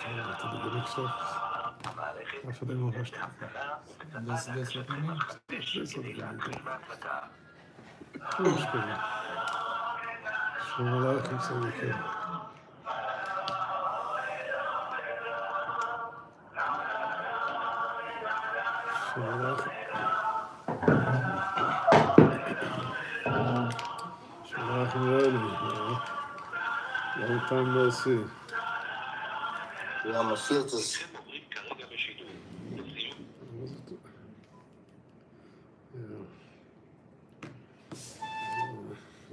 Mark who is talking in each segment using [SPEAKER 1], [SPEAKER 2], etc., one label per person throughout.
[SPEAKER 1] Hatte die Gewichtstoff. Was hat er noch verstanden?
[SPEAKER 2] Das wird nicht mehr.
[SPEAKER 1] Das ist so nicht. Cool, spielen. Schon mal laufen, so wie ich. Schon mal laufen. Schon mal laufen, ja. Long time no see.
[SPEAKER 3] Ja, maar veel te...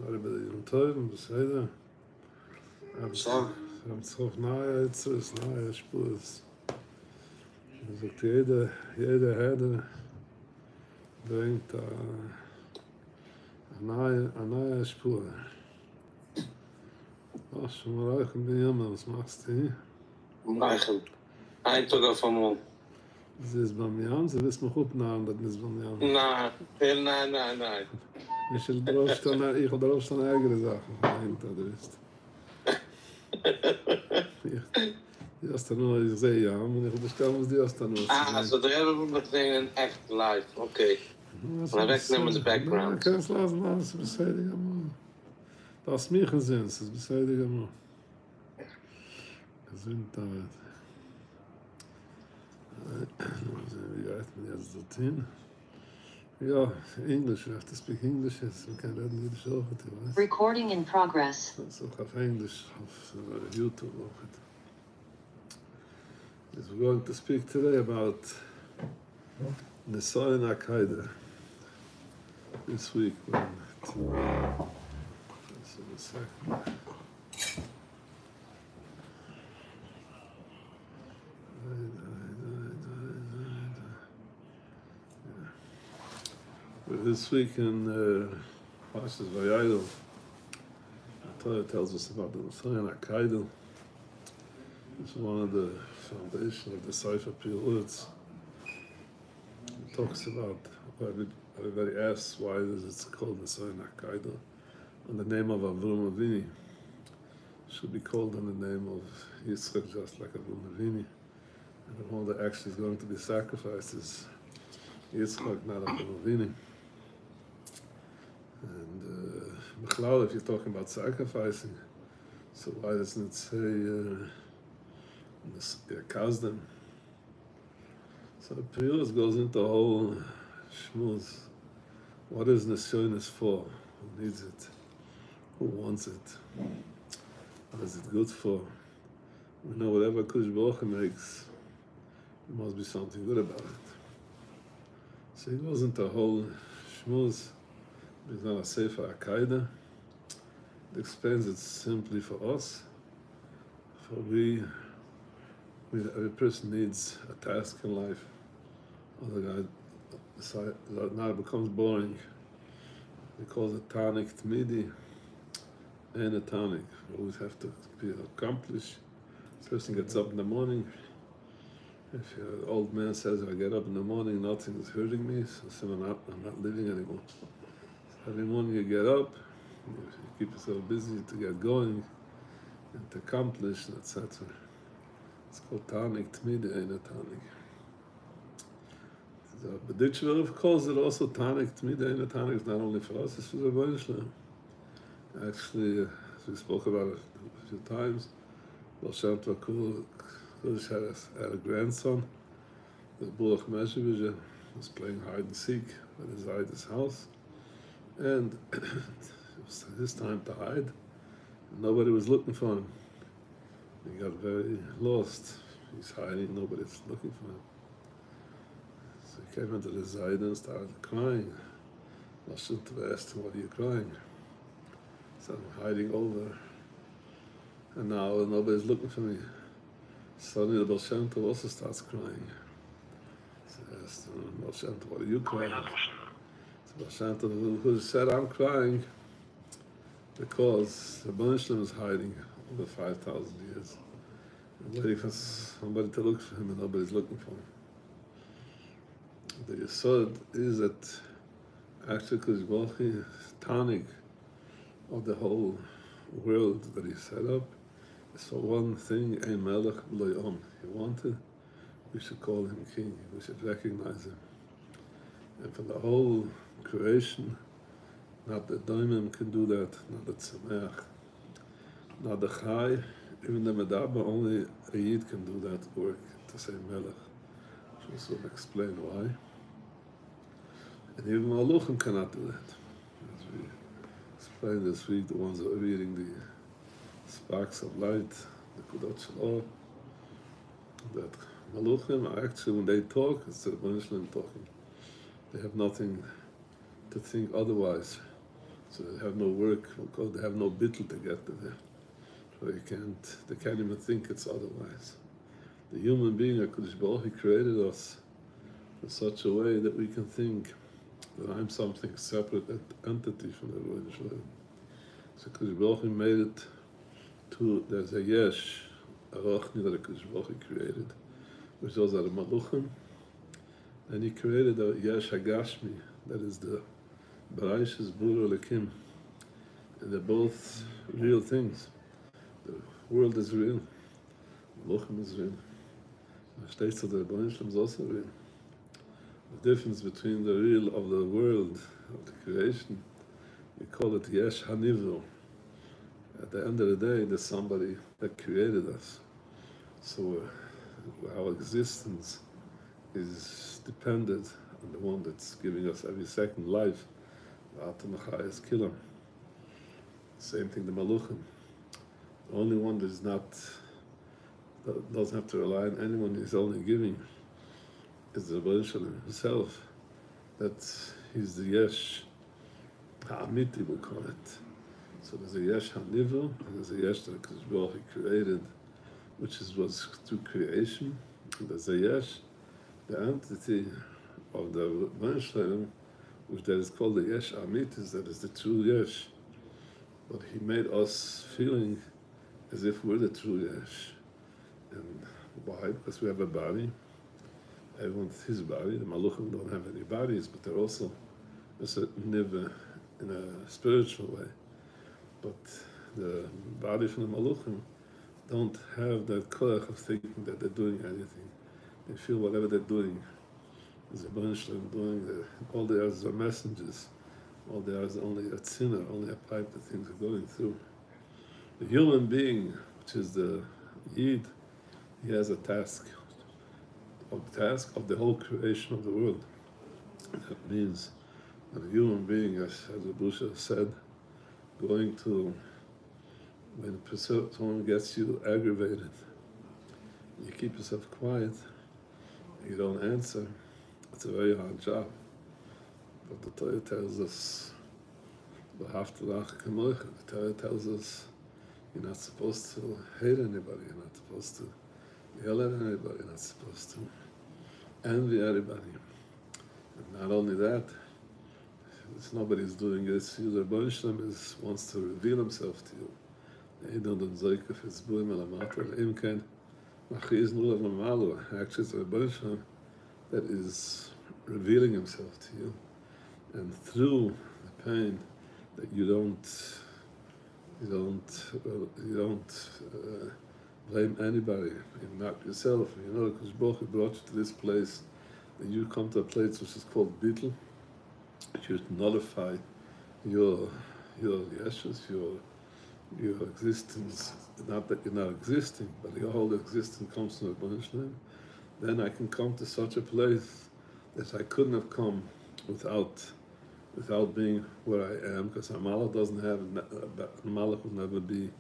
[SPEAKER 1] Alle bij de jongen beseden.
[SPEAKER 3] Zo.
[SPEAKER 1] Haben es auf nahe Spur. Er sagt, jede Herde bringt eine neue Spur. Ach, schon mal reichen bin ich, was machst du hier?
[SPEAKER 3] Reichen. Ein Tag van me.
[SPEAKER 1] Sie ist bei mir an, sie wissen mich opnamen, dat is bij mij aan.
[SPEAKER 3] Nee.
[SPEAKER 1] Ich will drauf stehen eigene Sachen dahinter, du weißt. Die hast du nur, ich sehe ja, und ich bestelle uns die hast du nur.
[SPEAKER 3] So daar hebben we meteen echt live, oké. Maar wegnemen de background.
[SPEAKER 1] Ja, kannst lassen, das ist bescheidig einmal. Das mich gesehen, das ist bescheidig einmal. Gesundheit. Wie geht man jetzt dorthin? Ja, English, we have to speak English, yes, we can read Yiddish over it, right?
[SPEAKER 4] Recording in progress.
[SPEAKER 1] So auf English, auf YouTube over it. Yes, we're going to speak today about ניסיון העקידה. This week, just a second. This week in Parshas Vayodo, the Torah tells us about the ניסיון העקידה. It's one of the foundation of the Sefer Words. It talks about, everybody asks why it's called ניסיון העקידה, and the name of Avram Avinu should be called in the name of Yitzchak, just like Avram Avinu. And the one that actually is going to be sacrificed is Yitzchak, not Avram Avinu. And if you're talking about sacrificing, so why doesn't it say Kazdem? So the Piyus goes into a whole shmuz. What is ניסיון for? Who needs it? Who wants it? What is it good for? We know whatever Kush Baruch makes, there must be something good about it. So he goes into a whole shmuz. It's not a Sefer Akaida. It explains it simply for us. For every person needs a task in life. Otherwise, now it becomes boring. We call it tonic tmidi and a tonic. We always have to be accomplished. The person gets up in the morning. If your old man says, if I get up in the morning, nothing is hurting me, so I'm not living anymore. Every morning you get up, you keep yourself busy to get going and to accomplish, etc. It's called tonic tmidi and a tonic. But the Shiur, of course, it also tonic tmidi and a tonic is not only for us, it's for the Rebbeinu. Actually, as we spoke about it a few times, Kudish had a grandson, the Baruch Meshevich, was playing hide and seek inside his house. And it was his time to hide. Nobody was looking for him. He got very lost. He's hiding, nobody's looking for him. So he came into the Zayda and started crying. I should have asked him, what are you crying? He said, I'm hiding over. And now nobody's looking for me. Suddenly the Baal Shem Tov also starts crying. So I asked him, Baal Shem Tov, what are you crying? Who said, I'm crying because the Rebbeinu is hiding over 5,000 years and waiting for somebody to look for him, and nobody's looking for him. The Yesod is that actually Kudish Baruch Hu, tonic of the whole world that he set up, So one thing, ein melech lo yom. He wanted, we should call him king. We should recognize him. And for the whole creation, not the daimim can do that, not the tzemeach, not the chai, even the medaba, only a yid can do that work to say melech. So we'll explain why. And even Maluchim cannot do that. As we explained this week, the ones that are reading the sparks of light, the Kudot Shelo, that Maluchim are actually, when they talk, it's the Rebbeinu Shalom talking. They have nothing to think otherwise. So they have no work, they have no bittul to get to there. So they can't even think it's otherwise. The human being, HaKadosh Baruch Hu, created us in such a way that we can think that I'm something separate entity from the Rebbeinu Shalom. So HaKadosh Baruch Hu made it to, there's a yesh, a rochni that HaKadosh Baruch Hu created, which those are the maluchim, and he created a yesh hagashmi, that is the Baraysh's Bura Lekim, and they're both real things. The world is real, maluchim is real. The states of the Rebbeinu Shalom is also real. The difference between the real of the world, of the creation, we call it yesh hanivro. At the end of the day, there's somebody that created us. So our existence is dependent on the one that's giving us every second life. Same thing, the maluchim. The only one that is not, that doesn't have to rely on anyone he's only giving is the Rebbeinu Shalom himself. That he's the yesh ha'amiti, we call it. So there's a yesh ha'nivru, and there's a yesh that HaKadosh Baruch Hu created, which was through creation. And there's a yesh, the entity of the Rebbeinu Shalom, which that is called the yesh ha'amitis, that is the true yesh. But he made us feeling as if we're the true yesh. And why? Because we have a body. Everyone's his body. The maluchim don't have any bodies, but they're also a certain niva in a spiritual way. But the body from the maluchim don't have that koach of thinking that they're doing anything. They feel whatever they're doing is a bunch of doing. All they are is messengers. All they are is only a tzina, only a pipe that things are going through. The human being, which is the yid, he has a task. The task of the whole creation of the world. That means that a human being, as the Busha said, going to, when someone gets you aggravated, you keep yourself quiet, you don't answer, it's a very hard job. But the Torah tells us, the Torah tells us, you're not supposed to hate anybody, you're not supposed to yell at anybody, you're not supposed to envy everybody. And not only that, nobody's doing this. The Rebbeinu Shalom wants to reveal himself to you. Actually, it's the Rebbeinu Shalom that is revealing himself to you. And through the pain that you don't blame anybody, not yourself. You know, because Baruch Hu brought you to this place, and you come to a place which is called bittul. You nullify your yeshus, your existence. Not that you're not existing, but your whole existence comes from the Rebbeinu Shalom. Then I can come to such a place that I couldn't have come without being where I am, because a malach doesn't have, a malach will never be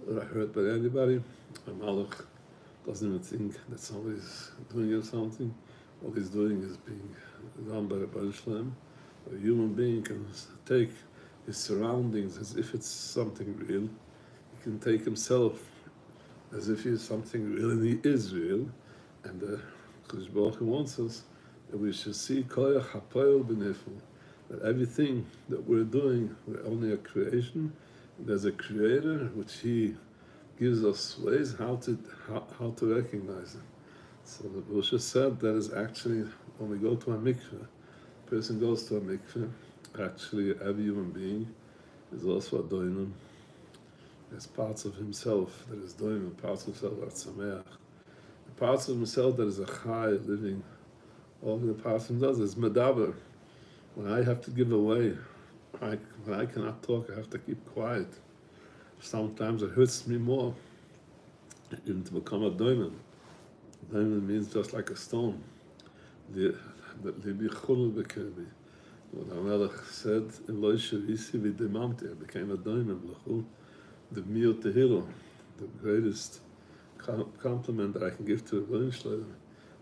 [SPEAKER 1] hurt by anybody. A malach doesn't even think that somebody's doing him something. All he's doing is being done by the Rebbeinu Shalom. A human being can take his surroundings as if it's something real. He can take himself as if he's something real, and he is real. And the Kodesh Baruch Hu wants us that we should see koyach hapoel b'nefel, that everything that we're doing, we're only a creation. There's a creator which he gives us ways how to recognize it. So the Busha said that is actually when we go to a mikveh, a person goes to a mikveh, actually every human being is also a doinum. There's parts of himself that is doing, parts of himself that is sameach. The parts of himself that is a chai, living over the parts of himself is medaber. When I have to give away, when I cannot talk, I have to keep quiet. Sometimes it hurts me more, even to become a diamond. Diamond means just like a stone. When Melech said, I became a diamond, the miut tehilo, the greatest compliment that I can give to a Rebbeinu,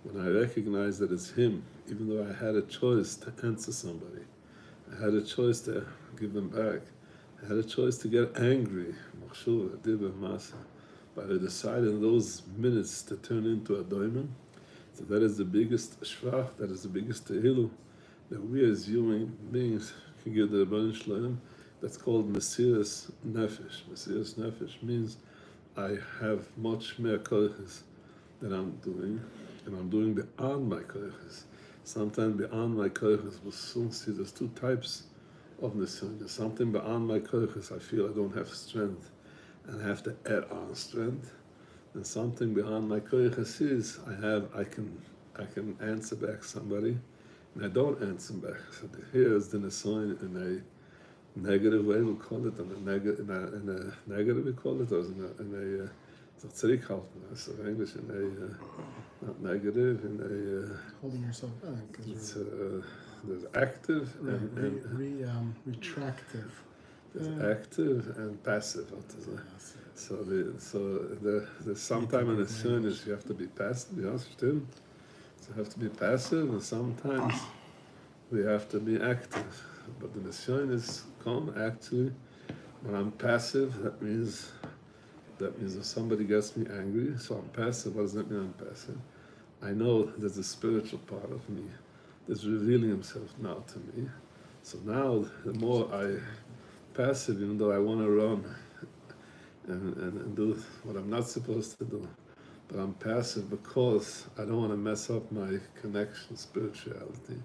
[SPEAKER 1] when I recognize that it's him, even though I had a choice to answer somebody, I had a choice to give them back, I had a choice to get angry, but I decided in those minutes to turn into a diamond. So that is the biggest shvach, that is the biggest tehilu that we as human beings can give the Rebbeinu. That's called Mesiras Nefesh. Mesiras Nefesh means I have much more koiches that I'm doing, and I'm doing beyond my koiches. Sometimes beyond my koiches, we'll soon see there's two types of Nisyon. Something beyond my koiches, I feel I don't have strength, and I have to add on strength. And something beyond my koiches is I can answer back somebody, and I don't answer back. So here's the Nisyon in a negative way, we'll call it, in a negative we call it, or in a zurückhalten, so English, in a, not negative, in a...
[SPEAKER 4] Holding yourself back.
[SPEAKER 1] It's, there's active and
[SPEAKER 4] retractive.
[SPEAKER 1] There's active and passive. So there's sometime in the sun is you have to be passive, you understand? So you have to be passive, and sometimes we have to be active. But the mission is come actually when I'm passive. That means if somebody gets me angry, so I'm passive. What does that mean? I'm passive. I know there's a spiritual part of me that's revealing himself now to me. So now the more I passive, even though I want to run and do what I'm not supposed to do, but I'm passive because I don't want to mess up my connection, spirituality.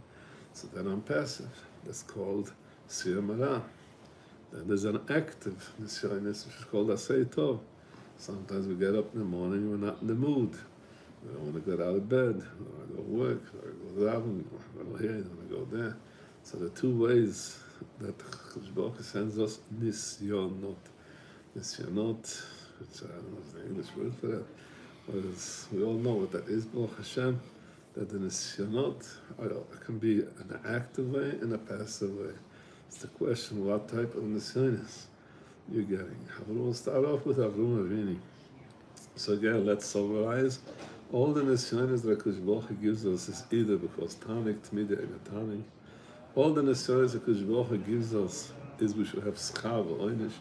[SPEAKER 1] So then I'm passive. That's called Sir Mara. Then there's an active ניסיון, which is called Asay Tov. Sometimes we get up in the morning, we're not in the mood. We don't want to get out of bed, we don't want to go work, we don't want to go daven, we don't want to go here, we don't want to go there. So the two ways that Baruch sends us Nisyonot. Nisyonot, which I don't know the English word for that, but we all know what that is, Baruch Hashem. That the Nisyonot can be an active way and a passive way. It's the question, what type of Nisyon you're getting. We'll start off with Avrum Avini. So again, let's summarize. All the Nisyonis that Hakadosh Baruch Hu gives us is either because Tanik, Tmidei, and Tanik. All the Nisyonis that Hakadosh Baruch Hu gives us is we should have Schar V'Oinish,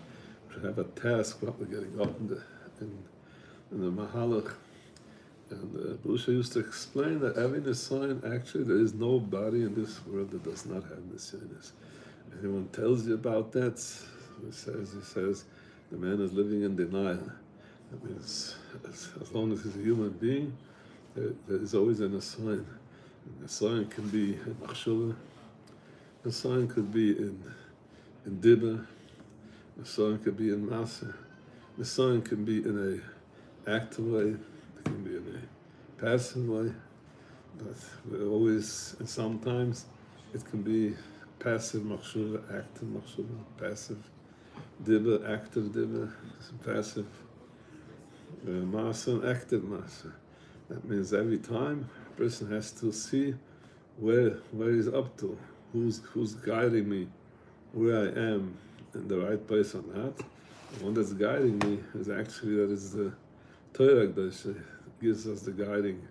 [SPEAKER 1] we should have a task what we're getting up in the Mahalach. And Busha used to explain that every Nisyon, actually, there is nobody in this world that does not have Nisyonis. Anyone tells you about that, he says, the man is living in denial. That means, as long as he's a human being, there is always a Nisyon. Nisyon can be in Machshava, Nisyon could be in Dibba, Nisyon could be in Masa, Nisyon can be in an active way, it can be in a passive way, but we're always, and sometimes it can be passive Machshava, active Machshava, passive Dibba, active Dibba, passive Masa and active Masa. That means every time a person has to see where he's up to, who's guiding me, where I am in the right place or not. The one that's guiding me is actually, that is the Torah that gives us the guiding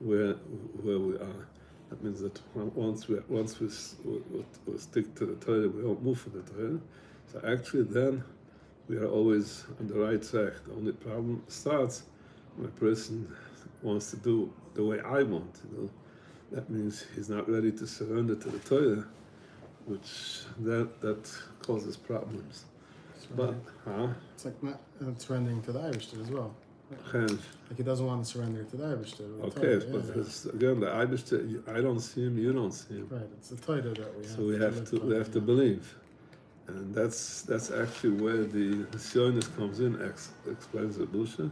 [SPEAKER 1] where we are. That means that once we stick to the Torah, we don't move from the Torah. So actually then we are always on the right track. The only problem starts when a person wants to do the way I want, That means he's not ready to surrender to the Torah, which that causes problems. But
[SPEAKER 4] it's like not surrendering to the Eibishter as well. Like he doesn't want to surrender to the Eibishter.
[SPEAKER 1] Okay, but again, the Eibishter, I don't see him, you don't see him.
[SPEAKER 4] Right, it's the Torah that we have.
[SPEAKER 1] So we have to believe. And that's actually where the ניסיון comes in, explains the Busha.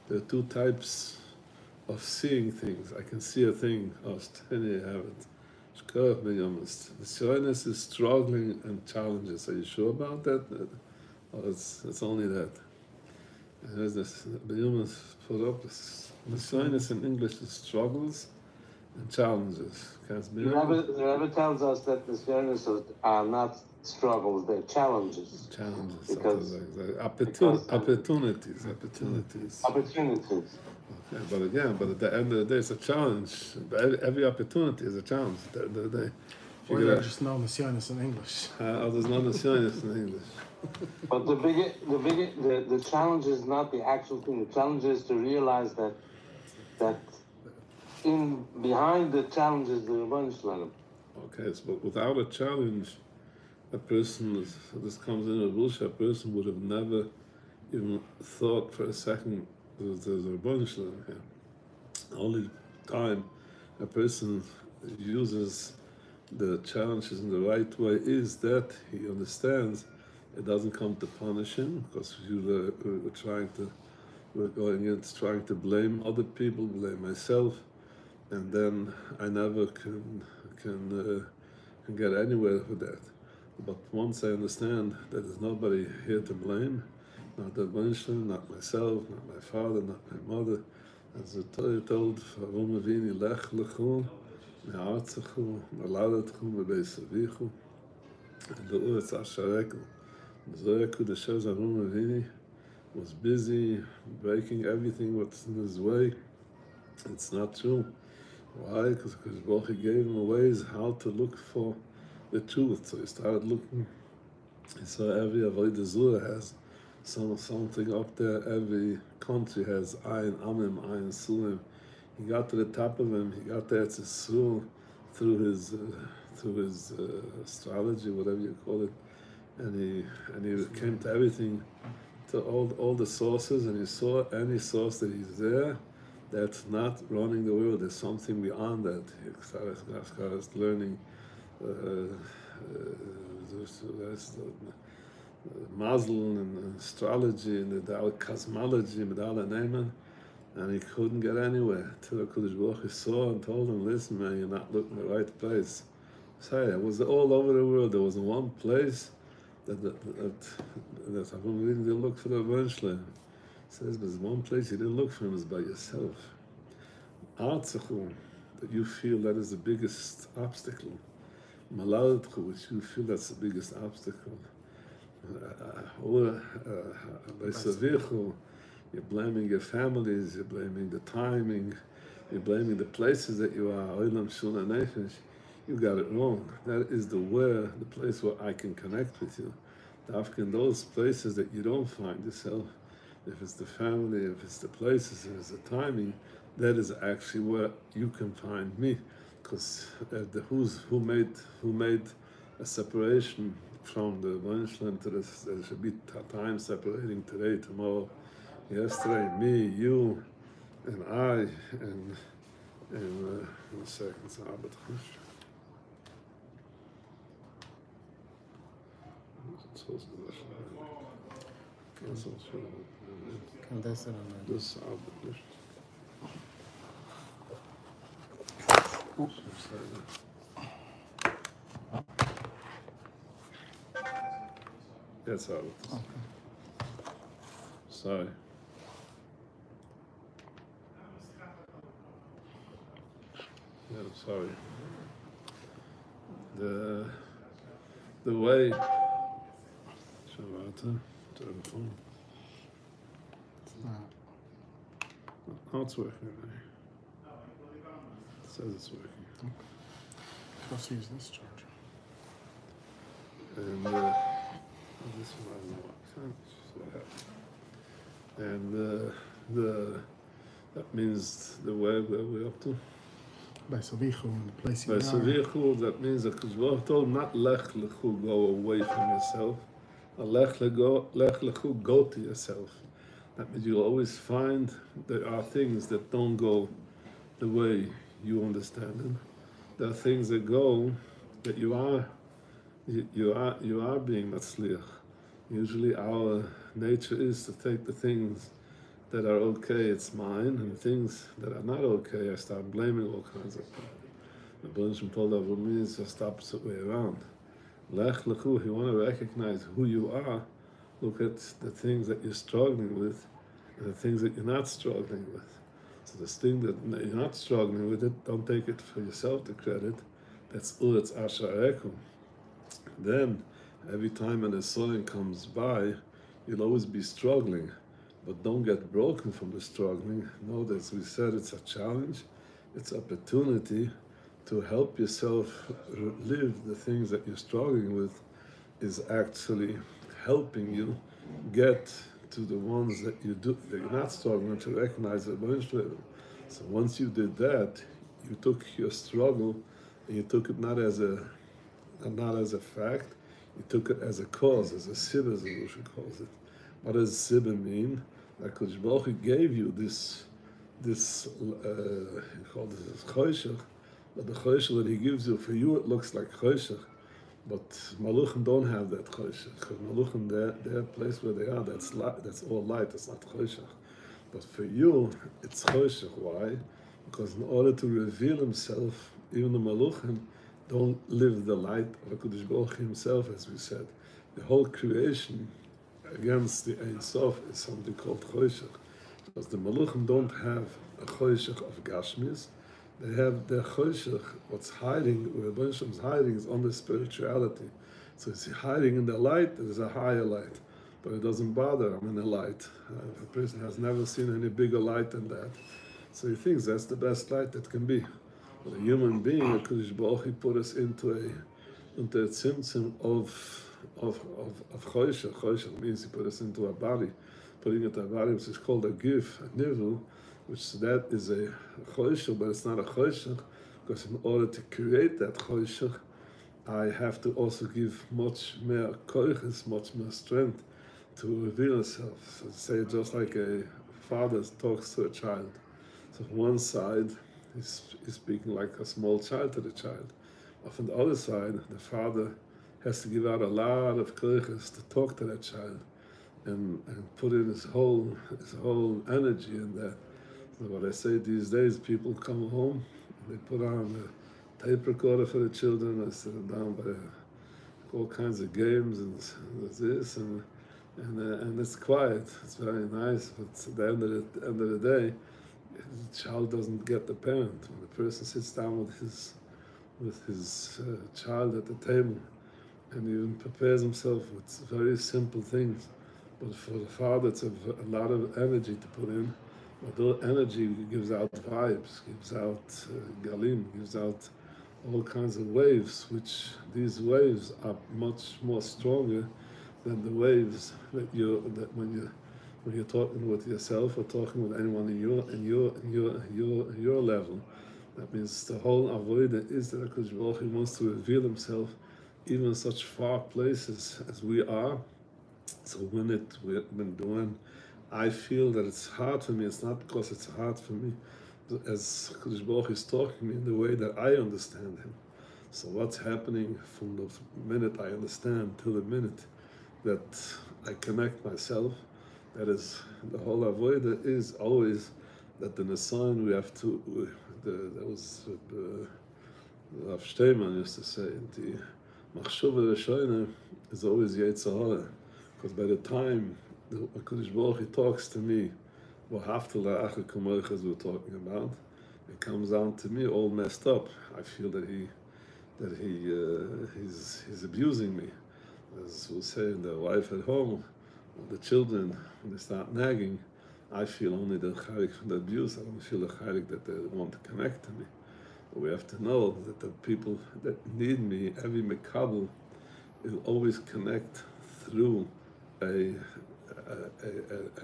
[SPEAKER 1] There are two types of seeing things. I can see a thing, I have it. ניסיון is struggling and challenges. Are you sure about that? Or it's only that? There's this, put up, ניסיון in English is struggles and challenges.
[SPEAKER 3] The Rebbe tells us that the ניסיון are not struggles, they're challenges.
[SPEAKER 1] Challenges,
[SPEAKER 3] because
[SPEAKER 1] opportunities.
[SPEAKER 3] Opportunities.
[SPEAKER 1] Okay, but again, at the end of the day, it's a challenge. Every opportunity is a challenge. At the end of the day.
[SPEAKER 4] Or there's just no ניסיון in English.
[SPEAKER 1] There's no ניסיון in English.
[SPEAKER 3] But the challenge is not the actual thing. The challenge is to realize that behind the challenge is the Rebbeinu Shalom.
[SPEAKER 1] Okay, so but without a challenge, a person, this comes in a bullshit, a person would have never even thought for a second there's a Rebbeinu Shalom here. The only time a person uses the challenges in the right way is that he understands it doesn't come to punish him, because we're going in trying to blame other people, blame myself, and then I never can get anywhere with that. But once I understand that there's nobody here to blame, not the Menschel, not myself, not my father, not my mother, as the Torah told, "Varum avini lech lechu, me'artzechu, me'ladatchu, me'beisavichu," and the Uretz Asharekel. The Zohar Kudesh Varum avini was busy breaking everything what's in his way. It's not true. Why? Because Baruch Hu gave him ways how to look for the truth. So he started looking. He saw every Avodah Zarah has something up there. Every country has Ayin Amim, Ayin Sulim. He got to the top of him. He got there to Sul through his astrology, whatever you call it, and he came to everything, to all the sources, and he saw any source that he's there. That's not running the world. There's something beyond that. He started learning Mazel and astrology and the cosmology and all the name, and he couldn't get anywhere. Till the Kodesh Baruch Hu saw and told him, "Listen, man, you're not looking in the right place." Say, it was all over the world. There wasn't one place that Avram didn't look for the Menschle. Says there's one place you didn't look for him is by yourself. Artzechu, that you feel that is the biggest obstacle. Maladchu, which you feel that's the biggest obstacle. Or Beisavichu, you're blaming your families, you're blaming the timing, you're blaming the places that you are. Olam Shuna Nefesh, you got it wrong. That is the place where I can connect with you. In those places that you don't find yourself, if it's the family, if it's the places, if it's the timing, that is actually where you can find me. Because who made a separation from the Menschland to this? There should be time separating today, tomorrow, yesterday. Me, you, and I, and in a second, this That's how it is. Okay. Sorry. Yeah, I'm sorry. The way telephone. Oh, it's working. It says it's working.
[SPEAKER 4] Okay. Let's use this charger.
[SPEAKER 1] And this one, I don't know what happened. And that means the way where we're up to.
[SPEAKER 4] By Savichu, in the place you
[SPEAKER 1] By
[SPEAKER 4] are.
[SPEAKER 1] Savichu, that means that Kuzbach told not lech lechu, go away from yourself. Lech lechu, go to yourself. That means you'll always find there are things that don't go the way you understand them. There are things that go that you are you are being matzliach. Usually our nature is to take the things that are okay, it's mine, and the things that are not okay, I start blaming all kinds of people. The Blancham told Avram is just opposite way around. Lech lechu, if you want to recognize who you are, look at the things that you're struggling with and the things that you're not struggling with. So this thing that you're not struggling with it, don't take it for yourself, the credit. That's uretz asharekum. Then, every time an ניסיון comes by, you'll always be struggling. But don't get broken from the struggling. Know that, as we said, it's a challenge, it's an opportunity to help yourself live the things that you're struggling with, is actually helping you get to the ones that that you're not struggling to recognize the level. So once you did that, you took your struggle and you took it not as a fact, you took it as a cause, as a sibba, as Rusha calls it. What does sibba mean? That Kodesh Baruch Hu gave you this he called this choshech, but the choshech that he gives you, for you it looks like choshech, but Maluchim don't have that choshech, because Maluchim, their place where they are, that's all light, it's not choshech. But for you, it's choshech. Why? Because in order to reveal himself, even the Maluchim don't live the light of Kodesh Baruch Hu himself, as we said. The whole creation against the Ein Sof is something called choshech. Because the Maluchim don't have a choshech of Gashmis, they have their choshech, what's hiding, where Rebbe Shem's hiding is on the spirituality. So it's hiding in the light, there's a higher light. But it doesn't bother, I'm in the light. A person has never seen any bigger light than that. So he thinks that's the best light that can be. But a human being, a Kodesh Baruch Hu put us into a tzimtzum of choshech. Choshech means he put us into a body, putting it in a body which is called a gif, a nivel, which that is a choshech, but it's not a choshech, because in order to create that choshech, I have to also give much more koiches, much more strength to reveal itself. So say just like a father talks to a child. So on one side, he's speaking like a small child to the child. But on the other side, the father has to give out a lot of koiches to talk to that child and put in his whole energy in that. So what I say these days, people come home, and they put on a tape recorder for the children, I sit them down by all kinds of games and this, and it's quiet, it's very nice, but at the end of the day, the child doesn't get the parent. When the person sits down with his child at the table and even prepares himself with very simple things, but for the father it's a lot of energy to put in. But the energy gives out vibes, gives out galim, gives out all kinds of waves, which these waves are much more stronger than the waves that when you're talking with yourself or talking with anyone in your level. That means the whole avodah is that HaKadosh Baruch Hu wants to reveal himself even in such far places as we are. So when I feel that it's hard for me, it's not because it's hard for me, as HaKadosh Baruch Hu is talking to me in the way that I understand him. So what's happening from the minute I understand till the minute that I connect myself, that is, the whole avodah is always that the ניסיון we have to, that was Rav Steinman used to say, the machshuva reshona is always Yetzirah, because by the time the HaKadosh Baruch Hu talks to me, as we're talking about, it comes down to me all messed up. I feel that he's abusing me. As we'll say, the wife at home, or the children, when they start nagging, I feel only the chaylik from the abuse. I don't feel the chaylik that they want to connect to me. But we have to know that the people that need me, every mekabel, will always connect through a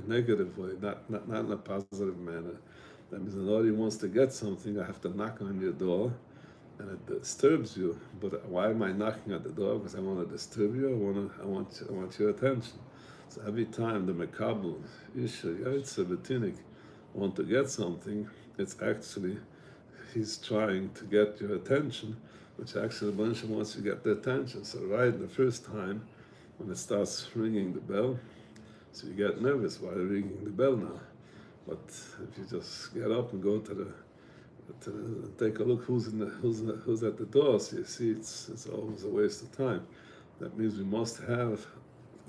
[SPEAKER 1] negative way, not in a positive manner. That means that nobody wants to get something, I have to knock on your door, and it disturbs you. But why am I knocking at the door? Because I want to disturb you. I want your attention. So every time the mekabel, Isha, Yaitza, Betinik want to get something, it's actually he's trying to get your attention, which actually a bunch of wants to get their attention. So right the first time, when it starts ringing the bell, so you get nervous, why are you ringing the bell now? But if you just get up and go to take a look who's at the door, so you see it's almost a waste of time. That means we must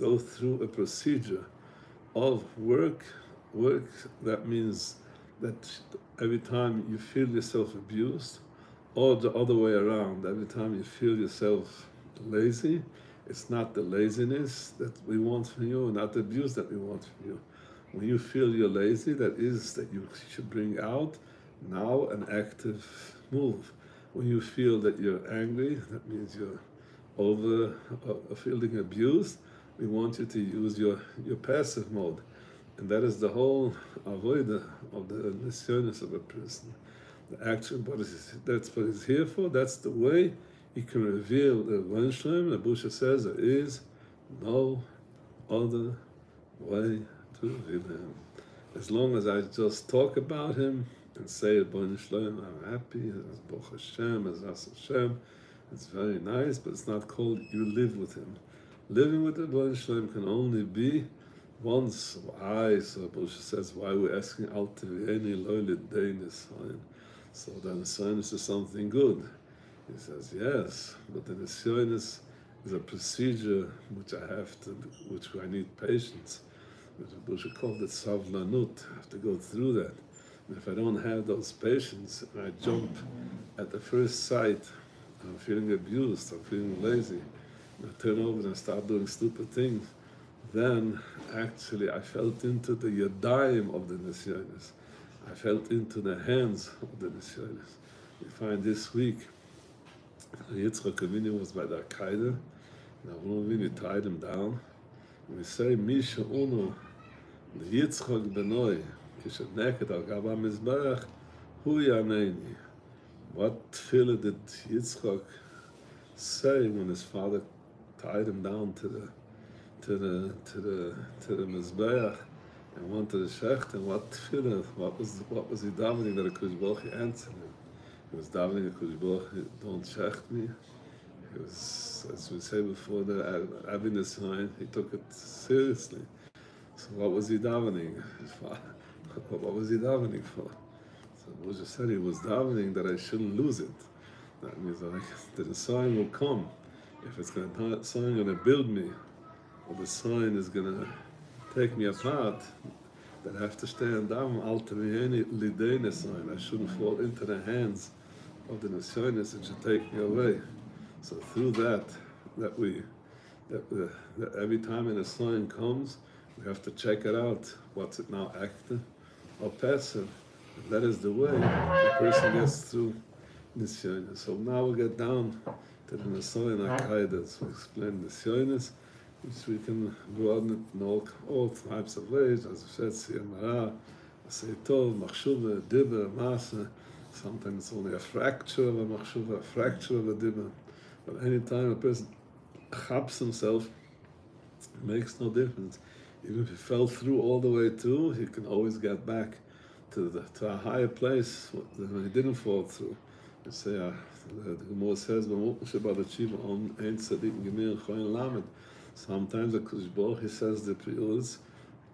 [SPEAKER 1] go through a procedure of work. That means that every time you feel yourself abused, or the other way around, every time you feel yourself lazy, it's not the laziness that we want from you, not the abuse that we want from you. When you feel you're lazy, that is that you should bring out now an active move. When you feel that you're angry, that means you're feeling abused, we want you to use your passive mode. And that is the whole avoida of the ניסיון of a person. The action, that's what it's here for. That's the way he can reveal the Shalom. The Busha says there is no other way to reveal him. As long as I just talk about him and say, Shalom, I'm happy, as Baruch Hashem, as Hashem, it's very nice, but it's not called you live with him. Living with the Shalom can only be once. So Busha says, why we're asking Al Tivieni Loy ניסיון. So the ניסיון is something good. He says, yes, but the ניסיון is a procedure which I need patience. The Busha called it savlanut. I have to go through that. And if I don't have those patience, and I jump at the first sight, I'm feeling abused, I'm feeling lazy, and I turn over and I start doing stupid things, then actually I felt into the yadayim of the ניסיון. I felt into the hands of the ניסיון. We find this week, Yitzchak Avinu was by the העקידה, and Avinu tied him down, and we say, Misha Unu, the Yitzchak Benoi, Kishaneket al Gaba Mizbarach, Hu Yaneni. What tefillah did Yitzchak say when his father tied him down to the Mizbeach and went to the Shecht? And what tefillah? What was he davening that HaKadosh Baruch Hu answered him? He was davening HaKadosh Baruch Hu, don't shecht me. He was, as we say before, the Avinu sign. He took it seriously. So what was he davening? What was he davening for? So Moshe said he was davening that I shouldn't lose it. That means that the sign will come. If it's the sign going to build me, or the sign is going to take me apart, that I have to stand down. Ultimately, lidei sign. I shouldn't fall into the hands of the ניסיון that should take me away. So through that every time a sign comes, we have to check it out. What's it now, active or passive? And that is the way the person gets through ניסיון. So now we get down to the ניסיון העקידה. So we explain ניסיון, which we can go on in all types of ways. As I said, siyamara, asay tov, machshuva, dibber, masa. Sometimes it's only a fracture of a machshuva, a fracture of a dibber. But any time a person chaps himself, it makes no difference. Even if he fell through all the way through, he can always get back to a higher place than he didn't fall through. You say, the Gemara says, sometimes the HaKadosh Baruch Hu says the prius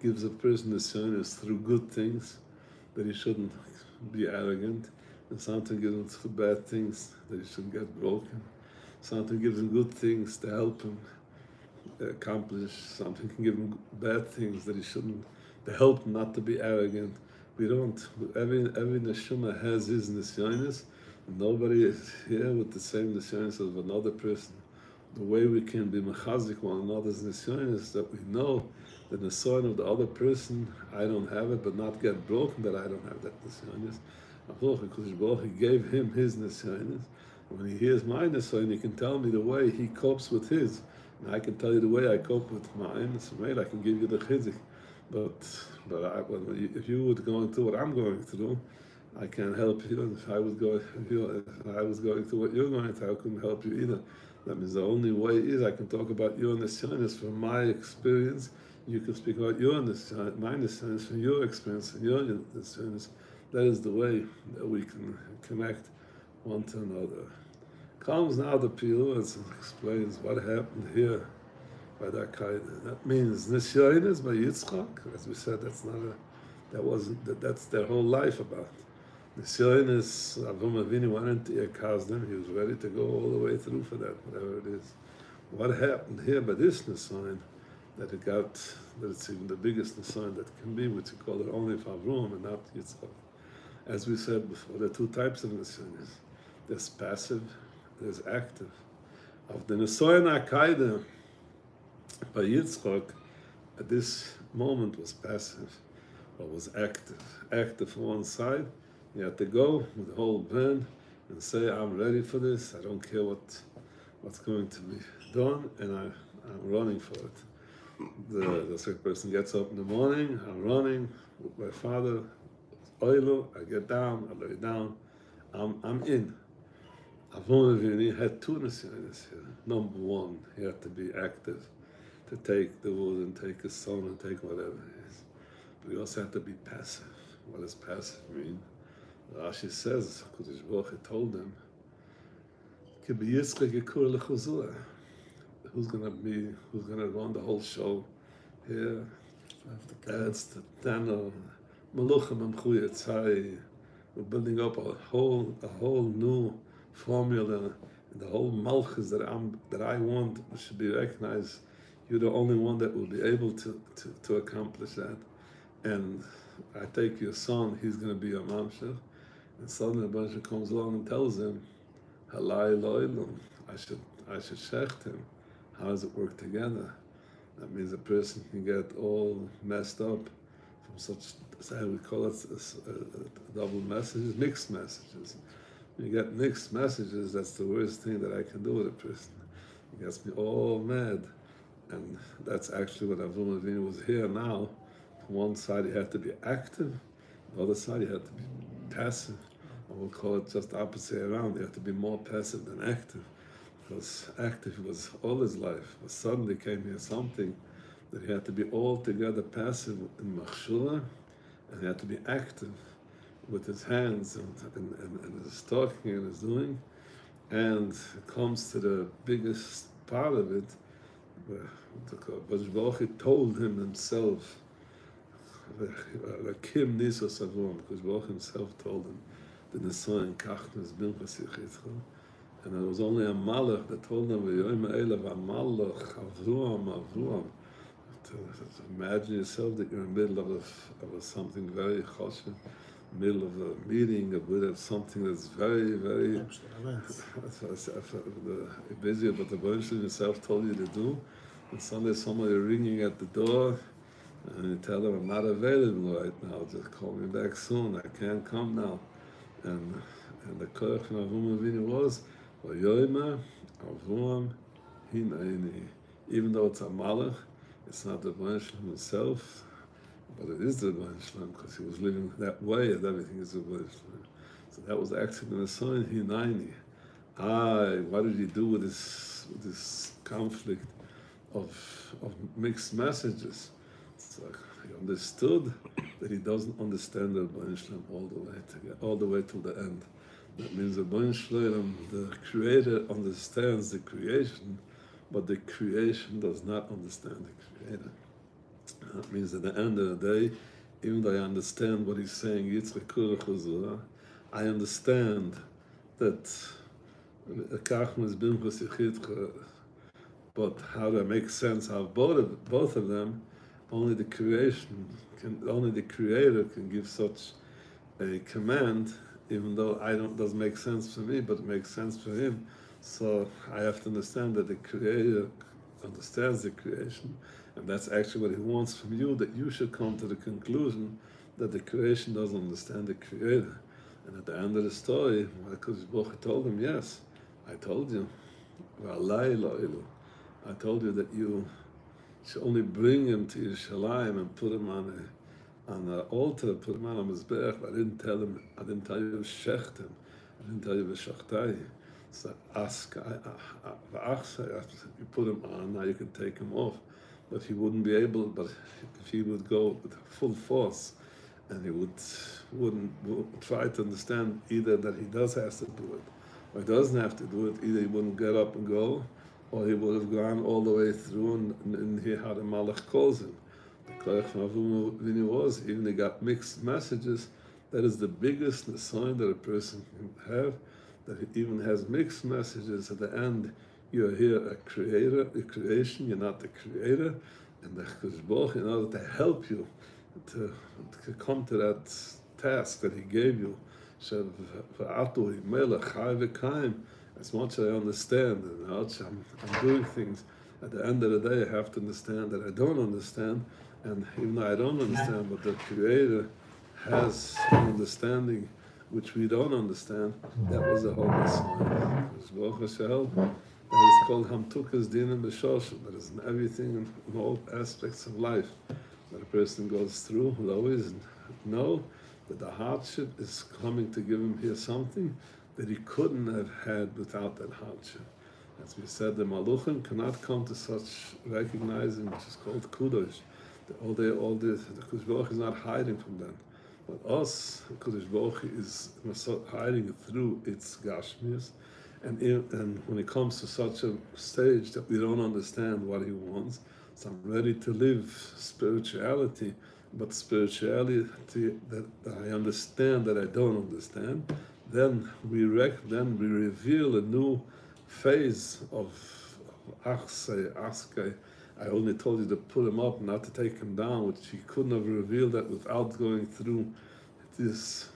[SPEAKER 1] gives a person the signs through good things, that he shouldn't be arrogant, and sometimes gives him through bad things, that he shouldn't get broken. Something gives him good things to help him accomplish. Something can give him bad things that he shouldn't, to help him not to be arrogant. We don't. Every neshama has his nisyonis. Nobody is here with the same nisyonis as another person. The way we can be mechazik one another's nisyonis is that we know that the sign of the other person, I don't have it, but not get broken that I don't have that nisyonis. He gave him his nisyonis. When he hears my ניסיון, he can tell me the way he copes with his. And I can tell you the way I cope with mine. So maybe I can give you the חיזוק. But if you were going through what I'm going through, I can't help you. If I was going through what you're going through, I couldn't help you either. That means the only way is I can talk about your ניסיון from my experience. You can speak about your ניסיון, my ניסיון from your experience and your ניסיון. That is the way that we can connect one to another. Comes now the Pilu and explains what happened here by the Hakkaidah. That means ניסיון is by Yitzchak, as we said, that's their whole life about. ניסיון is Avram Avinu went into Yekazdim, he was ready to go all the way through for that, whatever it is. What happened here by this ניסיון, that it's even the biggest ניסיון that can be, which we call it only for Avram and not Yitzchak. As we said before, there are two types of ניסיוnos. There's passive, there's active. Of the ניסיון העקידה by Yitzchak, at this moment was passive, or was active. Active on one side, you had to go with the whole band and say, I'm ready for this, I don't care what's going to be done, and I'm running for it. The second person gets up in the morning, I'm running with my father, Oilu, I get down, I lay down, I'm in. Avram Avinu had two Nisyonos here. Number one, he had to be active, to take the wood and take his son and take whatever it is. But he also had to be passive. What does passive mean? Rashi says, Kodesh Baruch Hu told him, who's gonna run the whole show here? That's the Dano, Maluchim and Chuyatzai. We're building up a whole new formula, and the whole malchus that I want should be recognized. You're the only one that will be able to accomplish that. And I take your son, he's going to be a mamshech. And suddenly a bunch comes along and tells him, Halai loilum, I should shecht him. How does it work together? That means a person can get all messed up from such, how we call it, double messages, mixed messages. When you get mixed messages, that's the worst thing that I can do with a person. It gets me all mad. And that's actually what Avram Avinu was here now. On one side, he had to be active. On the other side, he had to be passive. Or we'll call it just opposite around. He had to be more passive than active. Because active was all his life. But suddenly came here something that he had to be altogether passive in machshura, and he had to be active with his hands and his talking and his doing. And it comes to the biggest part of it, where Baruch Hu told him himself, Kim Nisos Avram, because Baruch himself told him, the ניסיון kachnas bilchas yichitcha, and it was only a malach that told him, V'yoyim ha'elav ha'malach, Avram. Imagine yourself that you're in the middle of something very choshev, middle of a meeting, of something that's very, very busy, but the Baruch himself told you to do. And suddenly somebody ringing at the door, and you tell them, I'm not available right now, just call me back soon, I can't come now. And the koach from Avram Avinu was, Vayoyma Avram Hinaini. Even though it's a malach, it's not the Baruch himself, but it is the Baruch because he was living that way, and everything is the Baruch. So that was actually the sign Hinaini. What did he do with this conflict of mixed messages? It's like he understood that he doesn't understand the Baruch all the way to the end. That means the Baruch, the Creator, understands the creation, but the creation does not understand the Creator. That means at the end of the day, even though I understand what he's saying, I understand that but how to make sense of both of them, only the Creator can give such a command, even though doesn't make sense for me, but it makes sense for him. So I have to understand that the Creator understands the creation, and that's actually what he wants from you, that you should come to the conclusion that the creation doesn't understand the Creator. And at the end of the story, because Baruch Hu told him, yes, I told you, I told you that you should only bring him to Yerushalayim and put him on the altar, put him on a mizbeach. I didn't tell you shecht him. I didn't tell you v'shachtai. So ask, you put him on, now you can take him off. But he wouldn't be able, but if he would go with full force, and he wouldn't try to understand either that he does have to do it, or he doesn't have to do it, either he wouldn't get up and go, or he would have gone all the way through and he had a malach calls him. The koach from Avinu was, even they got mixed messages, that is the biggest sign that a person can have, that he even has mixed messages. At the end, you're here a creator, a creation, you're not the creator, and the Chizboch, in order to help you to come to that task that he gave you, as much as I understand, and I'm doing things, at the end of the day I have to understand that I don't understand, and even though I don't understand, but the Creator has an understanding which we don't understand. That was the whole sign. That is called Hamtukas Dinam B'Shoshem. That is in everything, in all aspects of life that a person goes through, will always know that the hardship is coming to give him here something that he couldn't have had without that hardship. As we said, the Maluchim cannot come to such recognizing, which is called Kudosh. The Kodesh Baruch is not hiding from them. But us, Kodesh Baruch is hiding through its Gashmias. And when it comes to such a stage that we don't understand what he wants, so I'm ready to live spirituality, but spirituality that I understand that I don't understand, then we reveal a new phase of Achsei. I only told you to put him up, not to take him down, which he couldn't have revealed that without going through this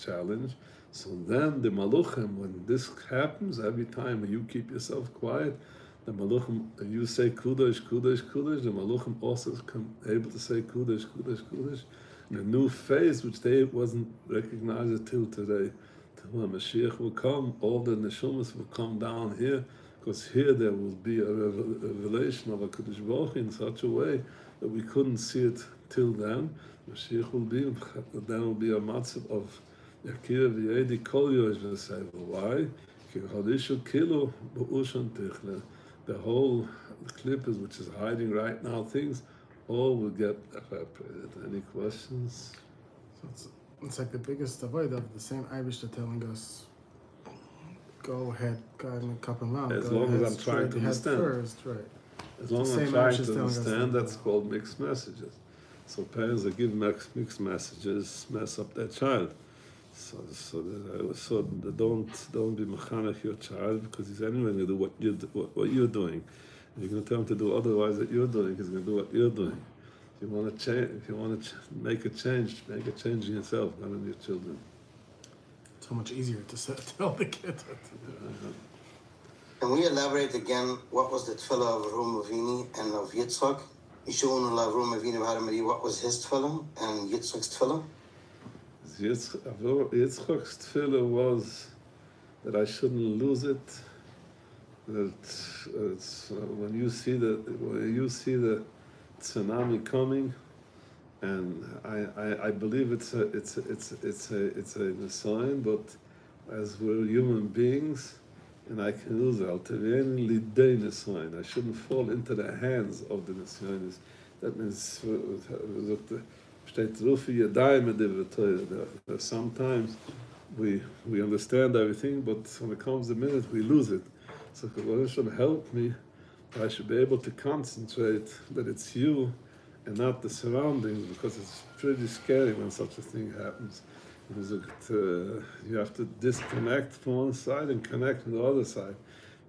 [SPEAKER 1] challenge. So then the Maluchim, when this happens, every time you keep yourself quiet, the Maluchim, you say Kudosh, Kudosh, Kudosh, the Maluchim also come able to say Kudosh, Kudosh, Kudosh, in a new phase which they wasn't recognized until today. When Mashiach will come, all the neshumas will come down here, because here there will be a revelation of a Kodesh Baruch in such a way that we couldn't see it till then. Mashiach will be, then will be a matzah of Yakir v'yedi kol yosh v'sei. Why? The whole clippers which is hiding right now, things all will get evaporated. Any questions?
[SPEAKER 4] So it's like the biggest avoid of the same Irish telling us, go ahead, God, and cup and round.
[SPEAKER 1] As long as I'm trying to understand.
[SPEAKER 4] First, right.
[SPEAKER 1] As long as I'm trying to understand, that's called mixed messages. So parents that give mixed messages mess up their child. So don't be mechanech your child, because he's anyway going to do what you're doing. And you're going to tell him to do otherwise that you're doing, he's going to do what you're doing. If you want to change, if you want to make a change in yourself, not in your children.
[SPEAKER 4] So much easier to tell the kid.
[SPEAKER 5] Can we elaborate again what was the tefillah of Avram Avinu and of Yitzchak? What was his tefillah and Yitzchak's tefillah?
[SPEAKER 1] Yitzchak's tefillah was that I shouldn't lose it. That when you see the tsunami coming, and I believe it's a ניסיון, but as we're human beings, and I can lose it. I shouldn't fall into the hands of the ניסיון. That means sometimes we understand everything, but when it comes the minute, we lose it. So God should help me. I should be able to concentrate that it's you and not the surroundings, because it's pretty scary when such a thing happens. You have to disconnect from one side and connect from the other side.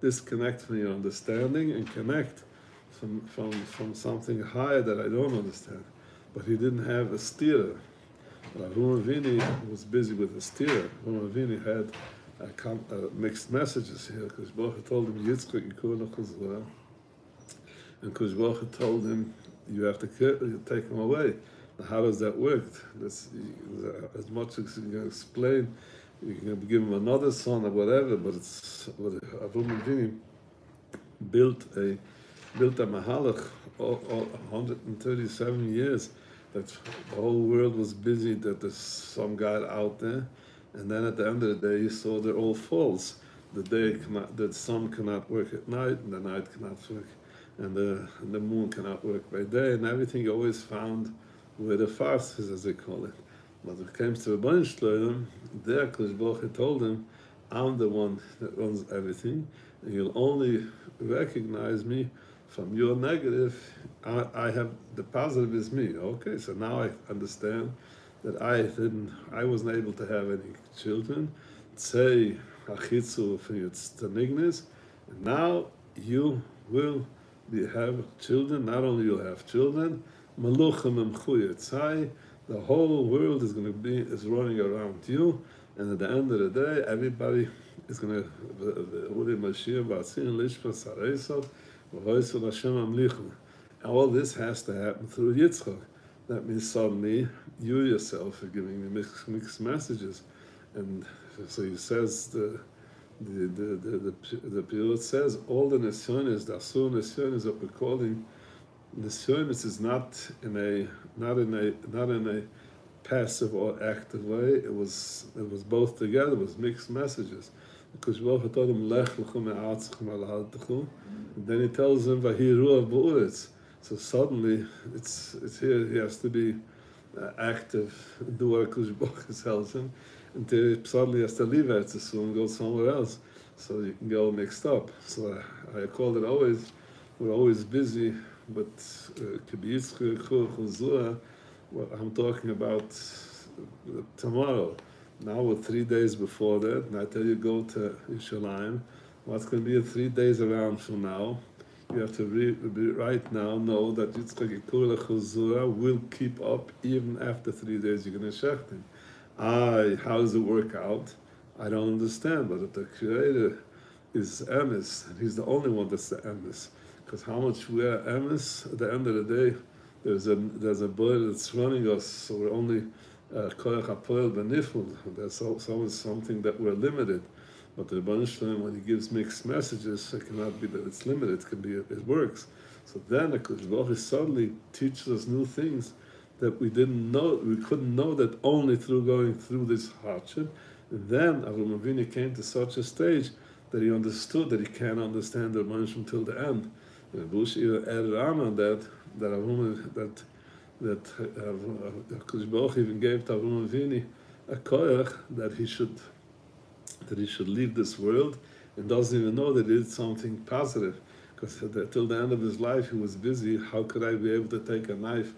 [SPEAKER 1] Disconnect from your understanding and connect from something higher that I don't understand. But he didn't have a steerer. Avram Avinu was busy with a steerer. Avram Avinu had mixed messages here, because Baruch told him, Yitzchak, and Kodesh Baruch told him, you have to take him away. Now, how does that work? As much as you can explain, you can give him another son or whatever, but Avram Avinu built a mahalach 137 years, that the whole world was busy, that there's some guy out there, and then at the end of the day, you saw they're all false. The sun cannot work at night, and the night cannot work, and the moon cannot work by day, and everything you always found where the farce is, as they call it. But when it comes to the Rebbeinu Shloim, there Kodesh Baruch Hu told him, I'm the one that runs everything, and you'll only recognize me from your negative. I have the positive is me. Okay, so now I understand that I wasn't able to have any children. Say hachitzu for your tzanignis, and now you will have children. Not only you'll have children, maluchim emchuyetzai. The whole world is running around you, and at the end of the day, everybody is going to. All this has to happen through Yitzchak. That means suddenly you yourself are giving me mixed messages, and so he says the Pilot says all the Nisionis, the Asur Nisionis that we're calling Nisionis is not in a passive or active way. It was both together. It was mixed messages. Because Baruch told him Lech l'chum me'atzchum al-haltechu, and then he tells him Vahiru b'uretz. So suddenly it's here. He has to be active, do what Kush Baruch tells him, and suddenly has to leave Eretz Yisrael and go somewhere else. So you can get all mixed up. So I called it always. We're always busy, but I'm talking about tomorrow. Now we're 3 days before that, and I tell you go to Yerushalayim. What's going to be 3 days around from now? You have to right now know that Yitzchak Yikur Chuzura will keep up even after 3 days you're going to shecht him. How does it work out? I don't understand, but if the Creator is emes, and He's the only one that's the emes, because how much we are emes, at the end of the day, there's a bird that's running us, so we're only koyach hapoel benifud. There's always something that we're limited. But the Rebbeinu Shalom, when he gives mixed messages, it cannot be that it's limited. It can be it works. So then the Baruch suddenly teaches us new things that we didn't know. We couldn't know that only through going through this hardship. And then Avraham Avinu came to such a stage that he understood that he can't understand the Rebbeinu Shalom till the end. And Bush added on that Kodesh Baruch even gave to Avraham Avinu a koyach that he should leave this world, and doesn't even know that he did something positive, because till the end of his life he was busy. How could I be able to take a knife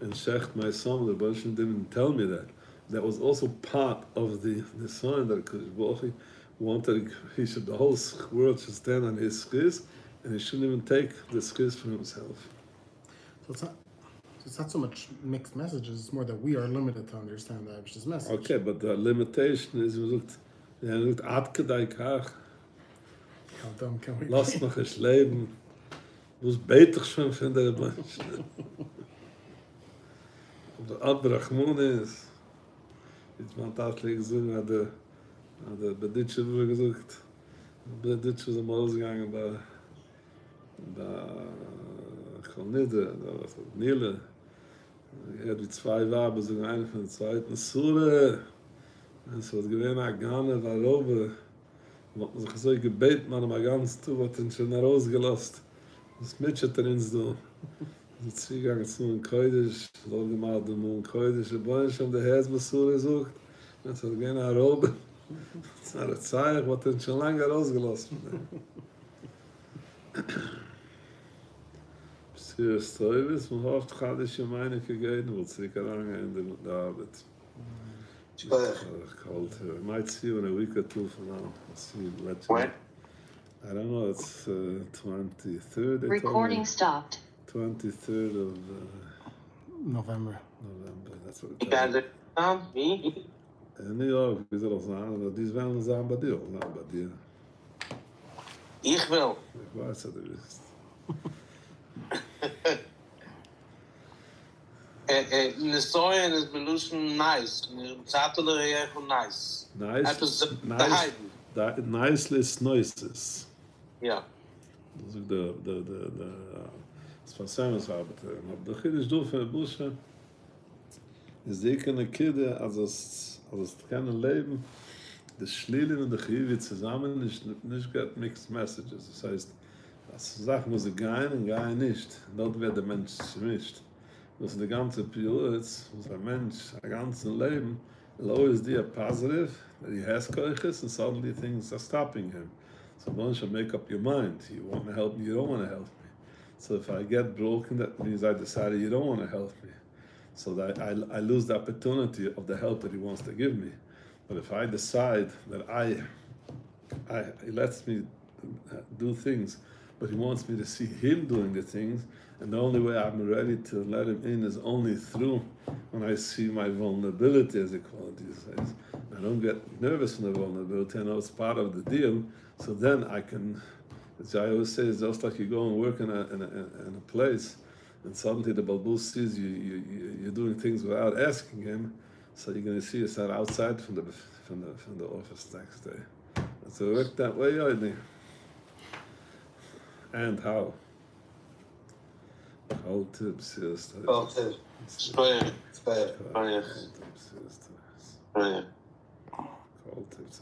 [SPEAKER 1] and shecht my son? The Baruch didn't tell me that. That was also part of the sign that Kodesh Baruch wanted. The whole world should stand on his schiz, and he shouldn't even take the schiz for himself.
[SPEAKER 4] So it's not so much mixed messages, it's more that we are limited to understand the Abish's message.
[SPEAKER 1] Okay, but the limitation is, העקידה kach.
[SPEAKER 4] How dumb can we be?
[SPEAKER 1] Lass mich es leben. Was beter schon von der Mensch. Der Abrahmun ist. Jetzt man tatsächlich gesungen, hat der Beditsche gesagt. Beditsche ist am Ausgegangen bei Cholnide, da Nile. Hat die 2 Waben, so eine von der zweiten Sure. Es wird gewähnt, Agane, Varobe. Man hat sich so gebeten, man hat ganz zu, hat ihn schon rausgelost. Das Mädchen drin so. Die Zwiegang zu einem Koidisch, so gemacht, ein Koidisch, der Bein schon der Herzbessur gesucht. Es hat gewähnt, Varobe. Das war eine Zeich, hat ihn schon lange rausgelost. Bis hier ist Teufels, man hofft, hat ich schon meine gegeben, wo es sich in der Arbeit. Called I might see you in a week or 2 from now. I'll see you.
[SPEAKER 3] When?
[SPEAKER 1] I don't know. It's 23rd.
[SPEAKER 6] Recording stopped.
[SPEAKER 1] 23rd of
[SPEAKER 4] November.
[SPEAKER 1] That's what
[SPEAKER 3] You
[SPEAKER 1] it
[SPEAKER 3] guys
[SPEAKER 1] is.
[SPEAKER 3] are me?
[SPEAKER 1] In New York, wie soll das sein? Aber dies werden sein bei dir, nicht bei dir.
[SPEAKER 3] Ich will.
[SPEAKER 1] Ich weiß, dass du bist.
[SPEAKER 3] ניסיון is belusion nice. Zaterler heel nice.
[SPEAKER 1] Nice. Nice is noises.
[SPEAKER 3] Ja.
[SPEAKER 1] Das ist das Versammlungsarbeiter. Aber der Chiddisch durch für die Busche ist die keine Kide, als es keine Leben, das Schlillen und der Chivi zusammen nicht get mixed messages. Das heißt, das Sachen muss gehen und gehen nicht. Dort wird der Mensch mischt. Das ist die ganze Periode, was ein Mensch, ein ganzes Leben, It'll always be a positive, that he has koiches, and suddenly things are stopping him. So one should make up your mind. You want to help me, you don't want to help me. So if I get broken, that means I decided you don't want to help me. So that I lose the opportunity of the help that he wants to give me. But if I decide that he lets me do things, but he wants me to see him doing the things, and the only way I'm ready to let him in is only through when I see my vulnerability, as they call it these days. I don't get nervous from the vulnerability, I know it's part of the deal, so then I can, as I always say, it's just like you go and work in a place, and suddenly the balbus sees you're doing things without asking him, so you're going to see yourself outside from the office next day. So it worked that way, Yoini. And how? All tips, yes.
[SPEAKER 3] All tips. Sprayer.
[SPEAKER 1] All tips, yes. All tips.